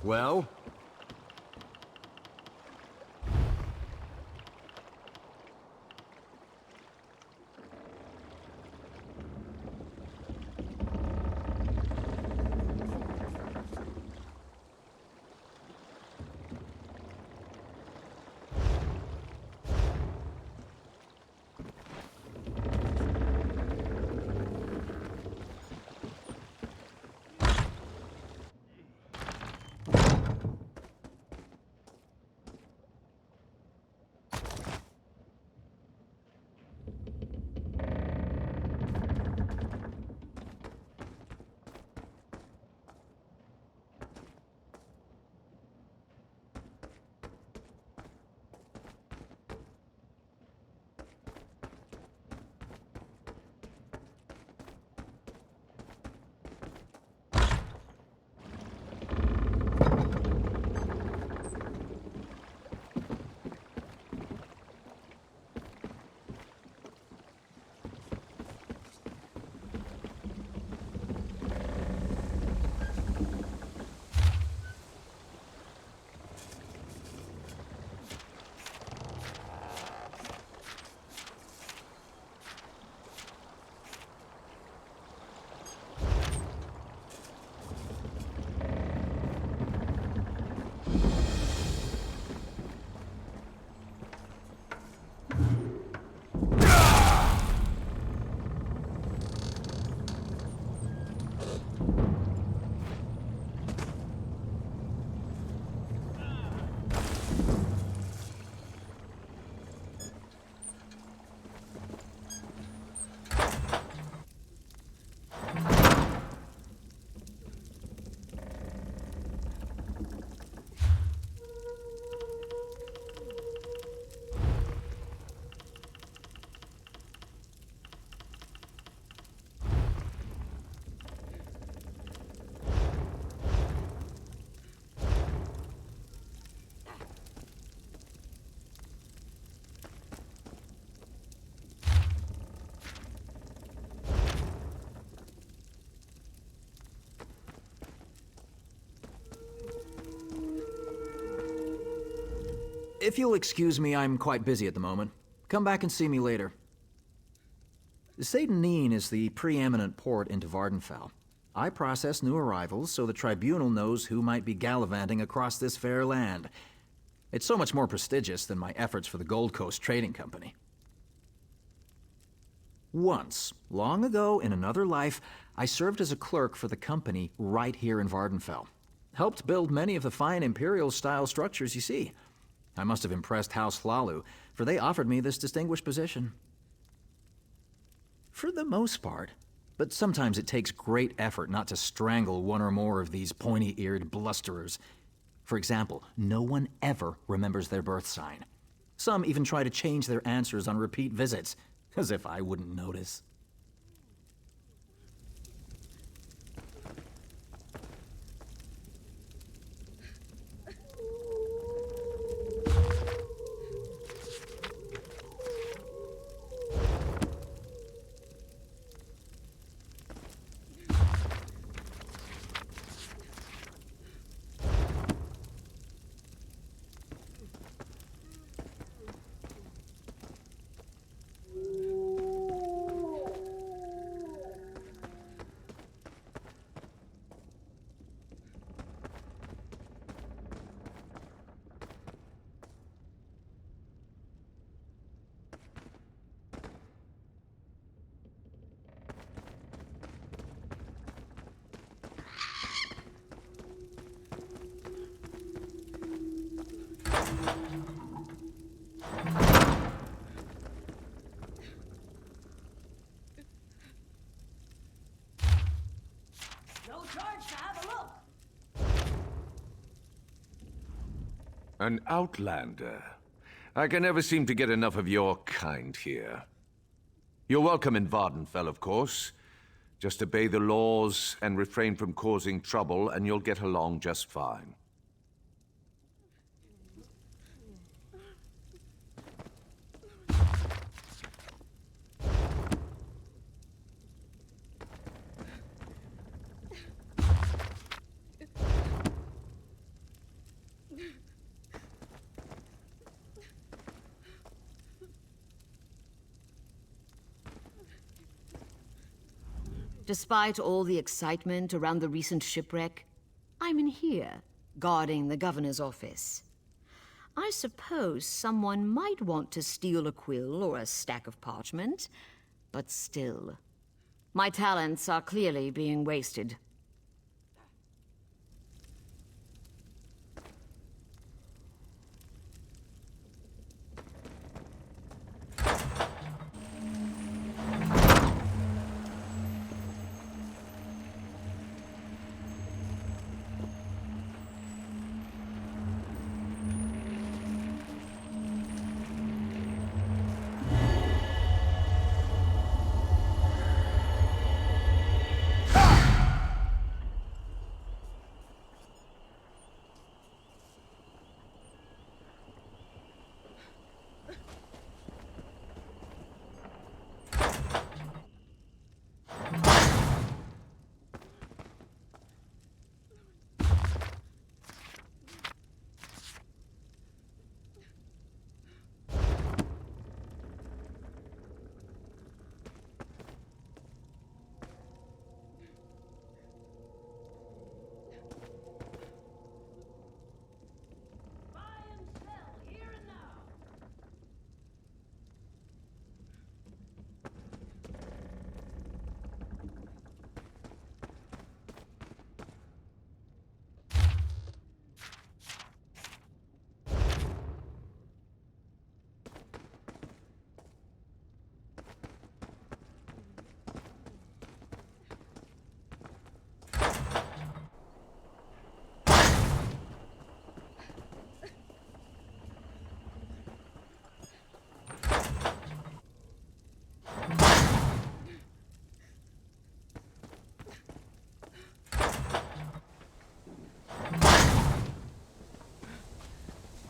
Well? If you'll excuse me, I'm quite busy at the moment. Come back and see me later. Seyden is the preeminent port into Vardenfell. I process new arrivals so the Tribunal knows who might be gallivanting across this fair land. It's so much more prestigious than my efforts for the Gold Coast Trading Company. Once, long ago in another life, I served as a clerk for the company right here in Vardenfell. Helped build many of the fine Imperial-style structures you see. I must have impressed House Hlalu, for they offered me this distinguished position. For the most part, but sometimes it takes great effort not to strangle one or more of these pointy-eared blusterers. For example, no one ever remembers their birth sign. Some even try to change their answers on repeat visits, as if I wouldn't notice. An outlander. I can never seem to get enough of your kind here. You're welcome in Vardenfell, of course. Just obey the laws and refrain from causing trouble, and you'll get along just fine. Despite all the excitement around the recent shipwreck, I'm in here, guarding the governor's office. I suppose someone might want to steal a quill or a stack of parchment, but still, my talents are clearly being wasted.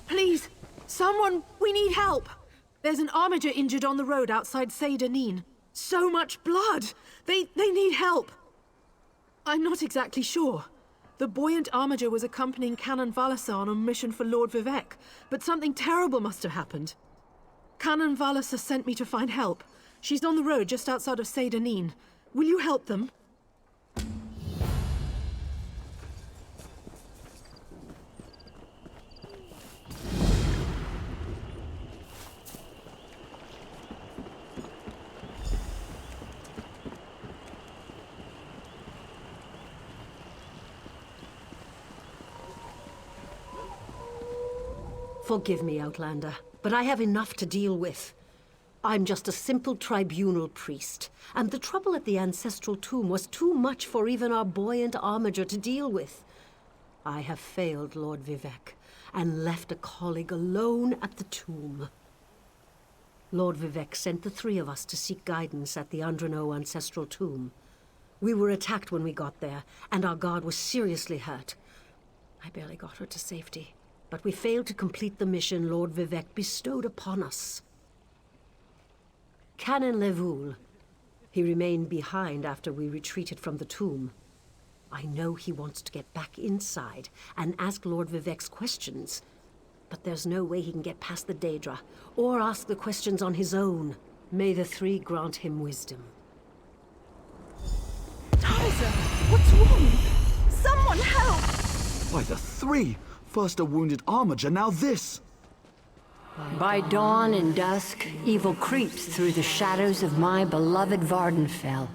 Please! Someone! We need help! There's an armiger injured on the road outside Seyda-Neen. So much blood! They need help! I'm not exactly sure. The buoyant armiger was accompanying Canon Valasa on a mission for Lord Vivec, but something terrible must have happened. Canon Valasa sent me to find help. She's on the road just outside of Seyda-Neen. Will you help them? Forgive me, Outlander, but I have enough to deal with. I'm just a simple tribunal priest, and the trouble at the ancestral tomb was too much for even our buoyant armiger to deal with. I have failed Lord Vivec, and left a colleague alone at the tomb. Lord Vivec sent the three of us to seek guidance at the Andreneau ancestral tomb. We were attacked when we got there, and our guard was seriously hurt. I barely got her to safety, but we failed to complete the mission Lord Vivec bestowed upon us. Canon Levoul. He remained behind after we retreated from the tomb. I know he wants to get back inside and ask Lord Vivec's questions, but there's no way he can get past the Daedra, or ask the questions on his own. May the three grant him wisdom. Tyza! What's wrong? Someone help! By the three! First a wounded armiger, now this! By dawn and dusk, evil creeps through the shadows of my beloved Vardenfell.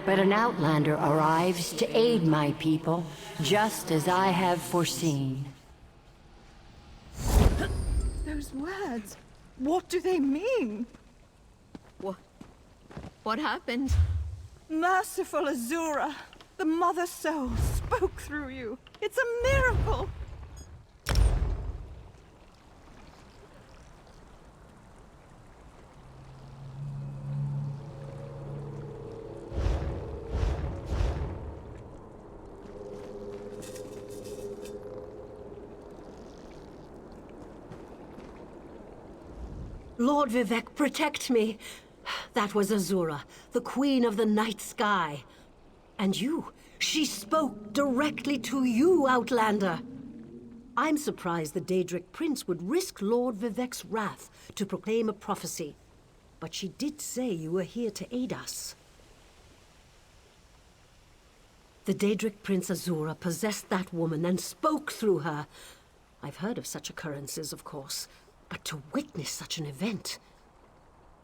But an outlander arrives to aid my people, just as I have foreseen. Those words, what do they mean? What happened? Merciful Azura, the Mother Soul spoke through you. It's a miracle! Lord Vivec, protect me! That was Azura, the Queen of the Night Sky. And you, she spoke directly to you, Outlander. I'm surprised the Daedric Prince would risk Lord Vivec's wrath to proclaim a prophecy. But she did say you were here to aid us. The Daedric Prince Azura possessed that woman and spoke through her. I've heard of such occurrences, of course, but to witness such an event...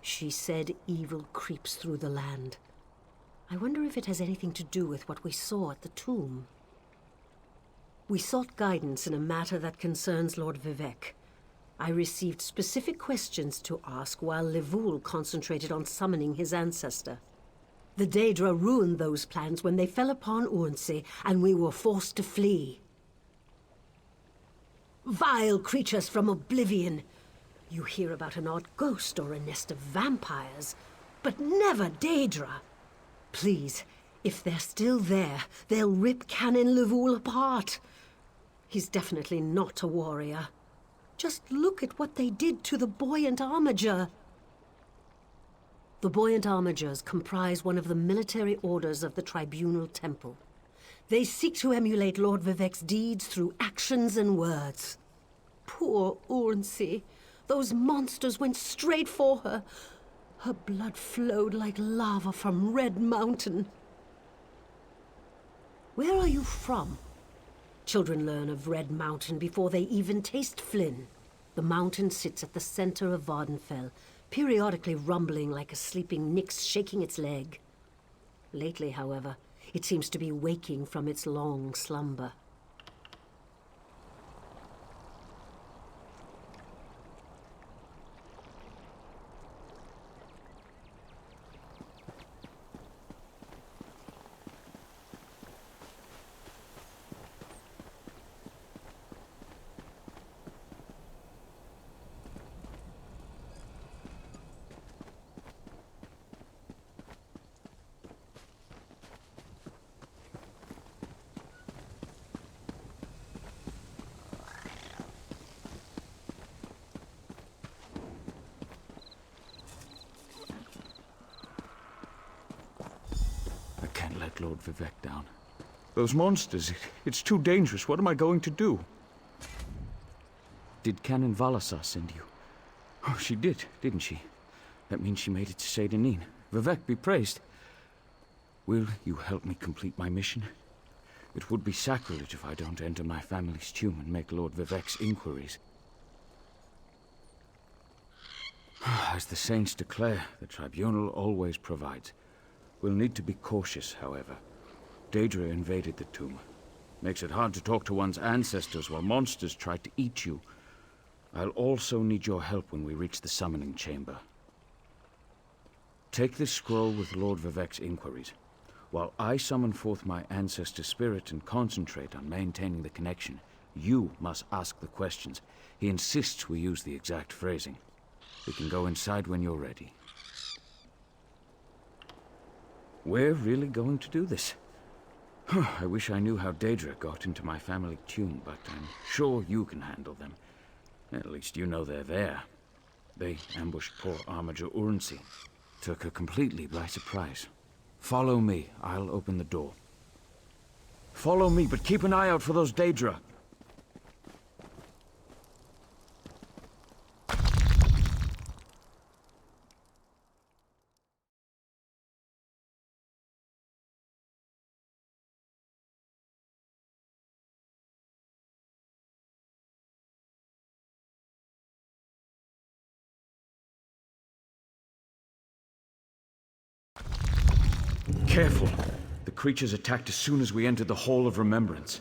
She said evil creeps through the land. I wonder if it has anything to do with what we saw at the tomb. We sought guidance in a matter that concerns Lord Vivec. I received specific questions to ask while Levoul concentrated on summoning his ancestor. The Daedra ruined those plans when they fell upon Urnsey, and we were forced to flee. Vile creatures from oblivion! You hear about an odd ghost or a nest of vampires, but never Daedra. Please, if they're still there, they'll rip Canon Levoul apart. He's definitely not a warrior. Just look at what they did to the Buoyant Armiger. The Buoyant Armigers comprise one of the military orders of the Tribunal Temple. They seek to emulate Lord Vivec's deeds through actions and words. Poor Urnsey. Those monsters went straight for her. Her blood flowed like lava from Red Mountain. Where are you from? Children learn of Red Mountain before they even taste Flynn. The mountain sits at the center of Vardenfell, periodically rumbling like a sleeping Nyx shaking its leg. Lately, however, it seems to be waking from its long slumber. Lord Vivec down. Those monsters, it's too dangerous. What am I going to do? Did Canon Valasar send you? Oh, she did, didn't she? That means she made it to Seyda-Neen. Vivec be praised. Will you help me complete my mission? It would be sacrilege if I don't enter my family's tomb and make Lord Vivec's inquiries. As the saints declare, the Tribunal always provides. We'll need to be cautious, however. Daedra invaded the tomb. Makes it hard to talk to one's ancestors while monsters try to eat you. I'll also need your help when we reach the summoning chamber. Take this scroll with Lord Vivec's inquiries, while I summon forth my ancestor spirit and concentrate on maintaining the connection. You must ask the questions. He insists we use the exact phrasing. We can go inside when you're ready. We're really going to do this. I wish I knew how Daedra got into my family tomb, but I'm sure you can handle them. At least you know they're there. They ambushed poor Armiger Urnsey. Took her completely by surprise. Follow me. I'll open the door. Follow me, but keep an eye out for those Daedra. Careful! The creatures attacked as soon as we entered the Hall of Remembrance.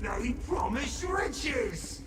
They promised riches!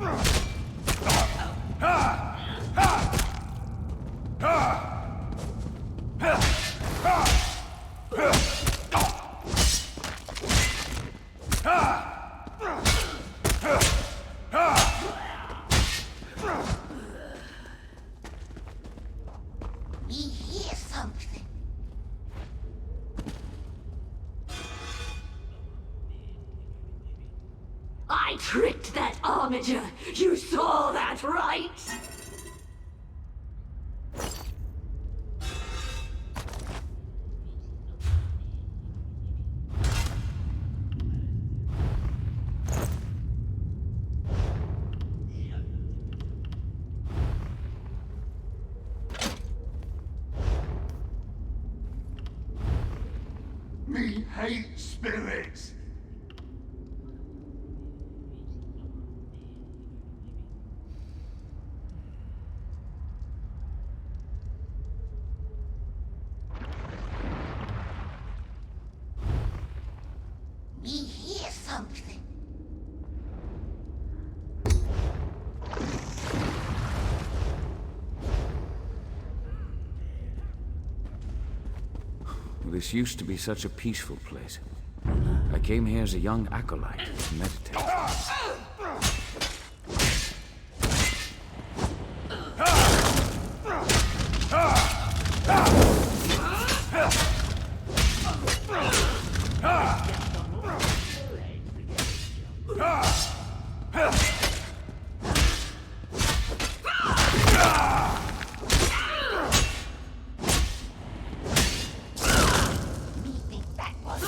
We hear something. I tricked that armiger. You saw that, right? Me hate spirits. We hear something. This used to be such a peaceful place. I came here as a young acolyte to meditate. We think that was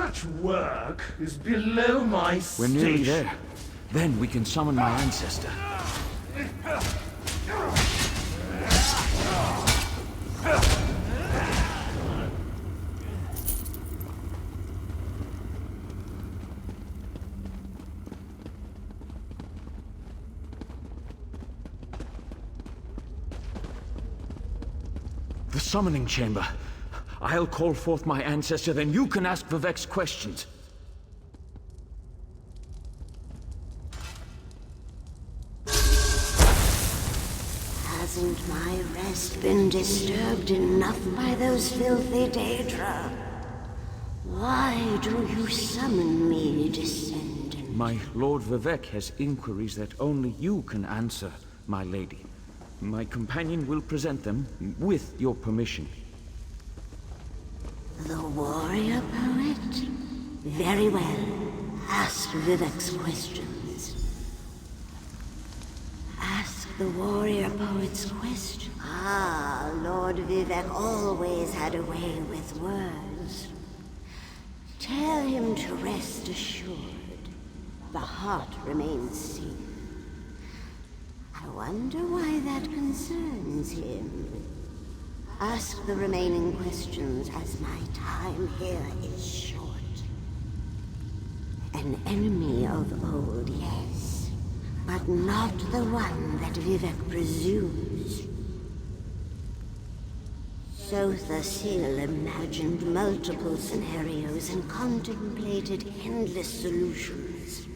Such work is below my We're station. nearly there. Then we can summon my ancestor. The summoning chamber. I'll call forth my ancestor, then you can ask Vivek's questions. Hasn't my rest been disturbed enough by those filthy Daedra? Why do you summon me, descendant? My Lord Vivek has inquiries that only you can answer, my lady. My companion will present them with your permission. The warrior poet? Very well. Ask Vivek's questions. Ask the warrior poet's question. Ah, Lord Vivek always had a way with words. Tell him to rest assured. The heart remains safe. I wonder why that concerns him. Ask the remaining questions, as my time here is short. An enemy of old, yes, but not the one that Vivek presumes. Sotha Sil imagined multiple scenarios and contemplated endless solutions.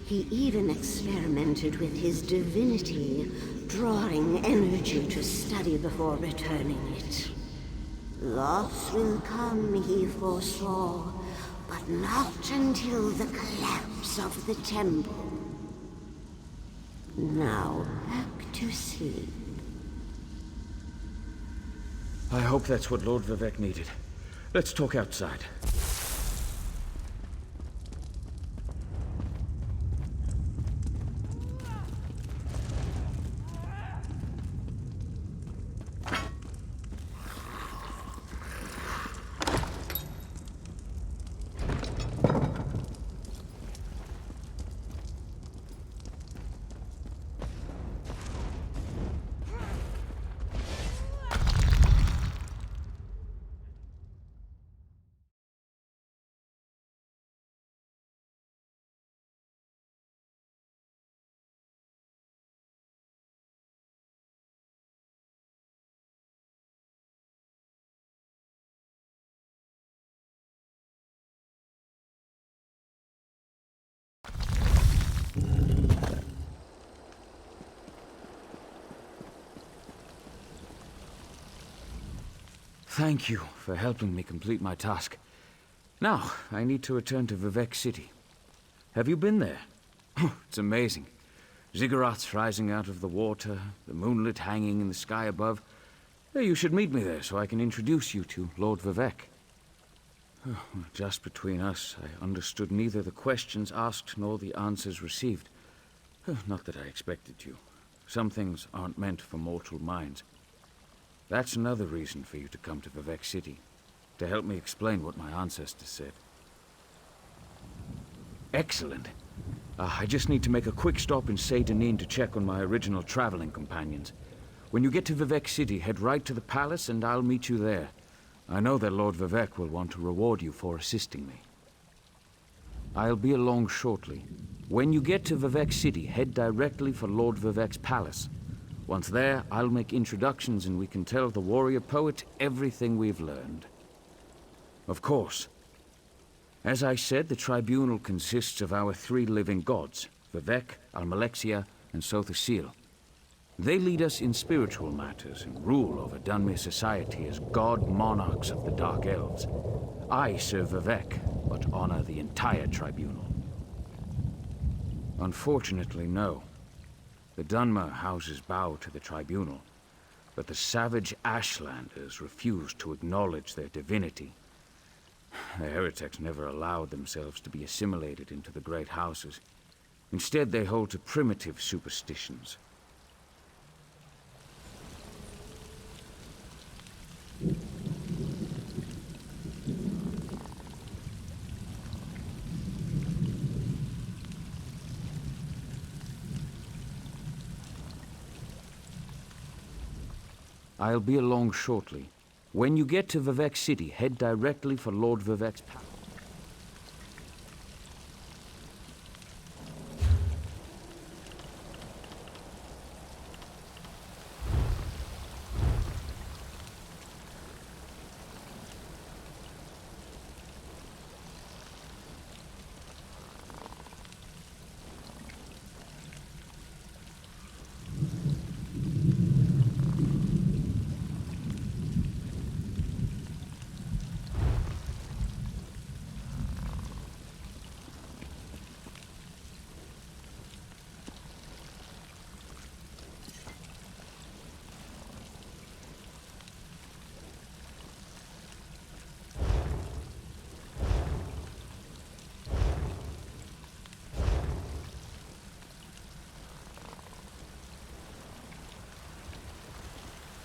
He even experimented with his divinity, drawing energy to study before returning it. Loss will come, he foresaw, but not until the collapse of the temple. Now, back to sleep. I hope that's what Lord Vivek needed. Let's talk outside. Thank you for helping me complete my task. Now, I need to return to Vivek City. Have you been there? It's amazing. Ziggurats rising out of the water, the moonlit hanging in the sky above. You should meet me there so I can introduce you to Lord Vivek. Just between us, I understood neither the questions asked nor the answers received. Not that I expected to. Some things aren't meant for mortal minds. That's another reason for you to come to Vivek City, to help me explain what my ancestors said. Excellent. I just need to make a quick stop in Seyda Neen to check on my original traveling companions. When you get to Vivek City, head right to the palace and I'll meet you there. I know that Lord Vivek will want to reward you for assisting me. I'll be along shortly. When you get to Vivek City, head directly for Lord Vivek's palace. Once there, I'll make introductions and we can tell the warrior poet everything we've learned. Of course. As I said, the tribunal consists of our three living gods, Vivek, Almalexia, and Sotha Sil. They lead us in spiritual matters and rule over Dunmer society as god monarchs of the Dark Elves. I serve Vivek, but honor the entire tribunal. Unfortunately, no. The Dunmer houses bow to the tribunal, but the savage Ashlanders refuse to acknowledge their divinity. The heretics never allowed themselves to be assimilated into the great houses. Instead, they hold to primitive superstitions. I'll be along shortly. When you get to Vivec City, head directly for Lord Vivec's palace.